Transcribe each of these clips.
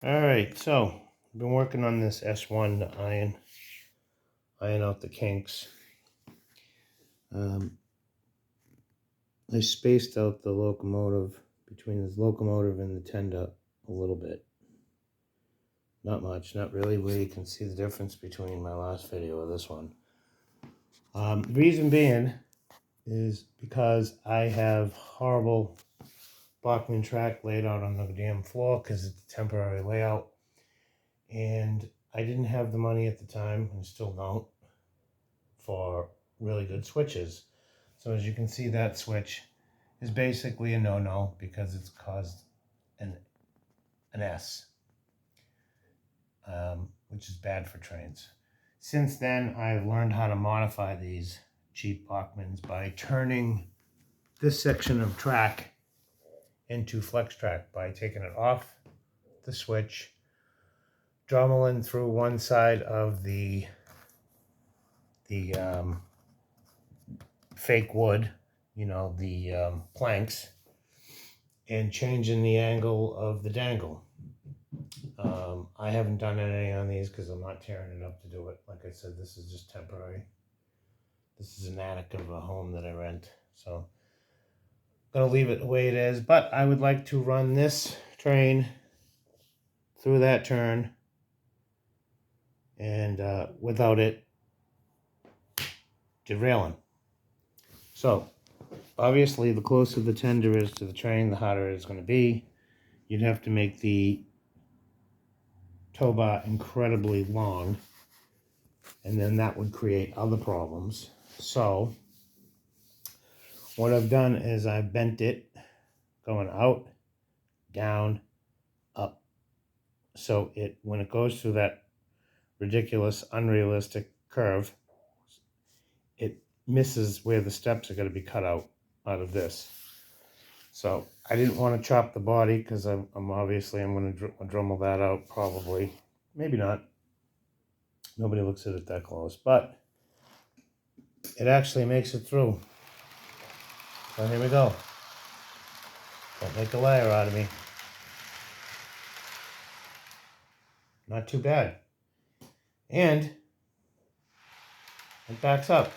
Alright, so I've been working on this S1 to iron out the kinks. I spaced out the locomotive between the locomotive and the tender a little bit. Not much, not really where you can see the difference between my last video and this one. The reason being is because I have horrible Bachman track laid out on the damn floor because it's a temporary layout. And I didn't have the money at the time, and still don't, for really good switches. So as you can see, that switch is basically a no-no because it's caused an S, which is bad for trains. Since then, I've learned how to modify these cheap Bachmans by turning this section of track into flex track by taking it off the switch, drummeling through one side of the fake wood, the planks, and changing the angle of the dangle. I haven't done any on these because I'm not tearing it up to do it. Like I said, this is just temporary. This is an attic of a home that I rent, so I'm gonna leave it the way it is. But I would like to run this train through that turn, and without it derailing. So obviously, the closer the tender is to the train, the harder it's going to be. You'd have to make the tow bar incredibly long, and then that would create other problems. So what I've done is I've bent it going out, down, up. So when it goes through that ridiculous, unrealistic curve, it misses where the steps are going to be cut out of this. So I didn't want to chop the body because I'm obviously going to Dremel that out probably. Maybe not. Nobody looks at it that close, but it actually makes it through. So here we go. Don't make a liar out of me. Not too bad. And it backs up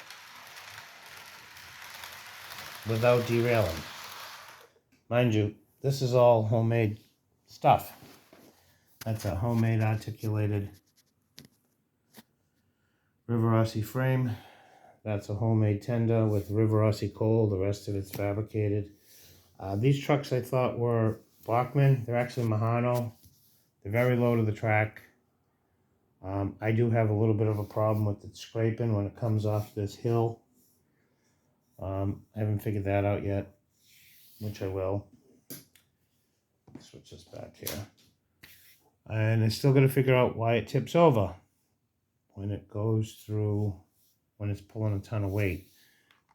without derailing. Mind you, this is all homemade stuff. That's a homemade articulated Rivarossi frame. That's a homemade tender with Rivarossi coal. The rest of it's fabricated. These trucks I thought were Bachman. They're actually Mahano. They're very low to the track. I do have a little bit of a problem with it scraping when it comes off this hill. I haven't figured that out yet, which I will. Switch this back here. And I still got to figure out why it tips over when it goes through, when it's pulling a ton of weight.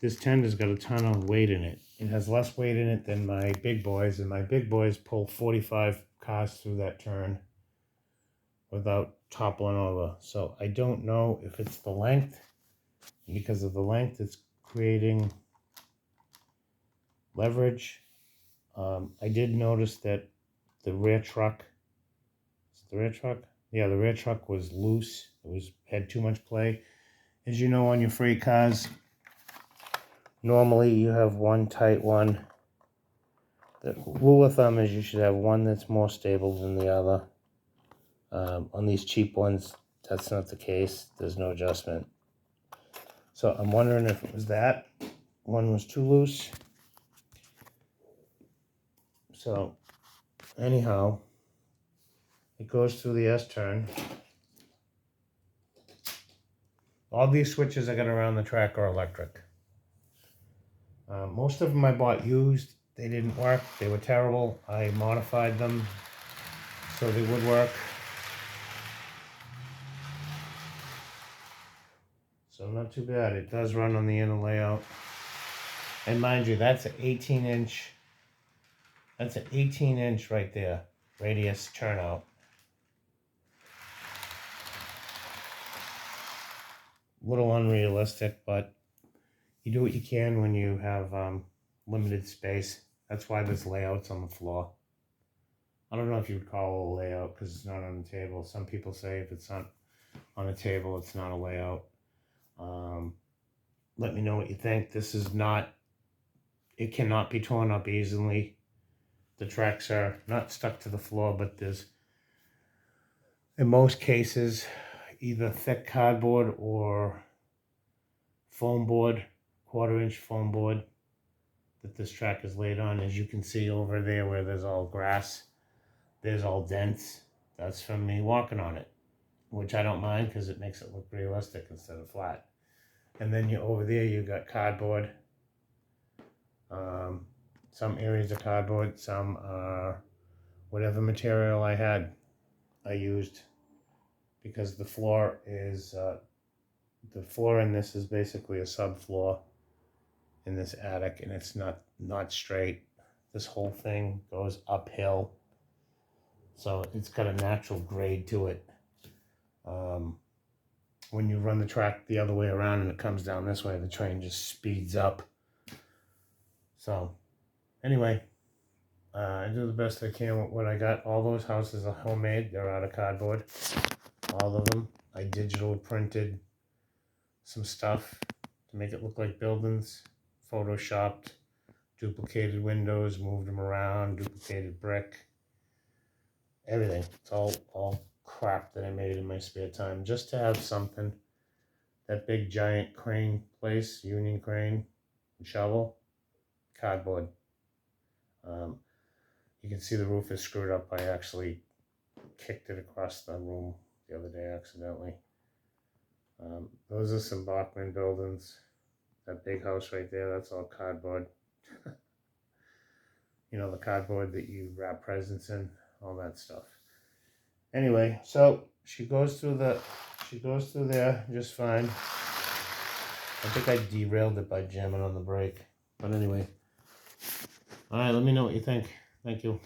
This tender's got a ton of weight in it. It has less weight in it than my big boys, and my big boys pull 45 cars through that turn without toppling over. So I don't know if it's the length. Because of the length, it's creating leverage. I did notice that the rear truck, the rear truck was loose. It had too much play. As you know, on your freight cars, normally you have one tight one. The rule of thumb is you should have one that's more stable than the other. On these cheap ones, that's not the case. There's no adjustment. So I'm wondering if it was that. One was too loose. So anyhow, it goes through the S turn. All these switches I got around the track are electric. Most of them I bought used. They didn't work. They were terrible. I modified them so they would work. So not too bad. It does run on the inner layout. And mind you, that's an 18-inch. That's an 18-inch right there, radius turnout. A little unrealistic, but you do what you can when you have limited space. That's why this layout's on the floor. I don't know if you would call it a layout because it's not on the table. Some people say if it's not on a table, it's not a layout. Let me know what you think. This is not, it cannot be torn up easily. The tracks are not stuck to the floor, but there's, in most cases, either thick cardboard or foam board, 1/4-inch foam board that this track is laid on. As you can see over there where there's all grass, there's all dents. That's from me walking on it, which I don't mind because it makes it look realistic instead of flat. And then you over there, you got cardboard. Some areas are cardboard, some are whatever material I had, I used, because the floor is, the floor in this is basically a subfloor in this attic, and it's not straight. This whole thing goes uphill, so it's got a natural grade to it. When you run the track the other way around and it comes down this way, the train just speeds up. So anyway, I do the best I can with what I got. All those houses are homemade. They're out of cardboard, all of them. I digitally printed some stuff to make it look like buildings, photoshopped, duplicated windows, moved them around, duplicated brick, everything. It's all crap that I made in my spare time just to have something. That big giant crane place, Union Crane, shovel, cardboard. You can see the roof is screwed up. I actually kicked it across the room the other day accidentally. Those are some Bachman buildings. That big house right there, that's all cardboard. You know, the cardboard that you wrap presents in, all that stuff. Anyway, so she goes through there just fine. I think I derailed it by jamming on the brake. But anyway. Alright, let me know what you think. Thank you.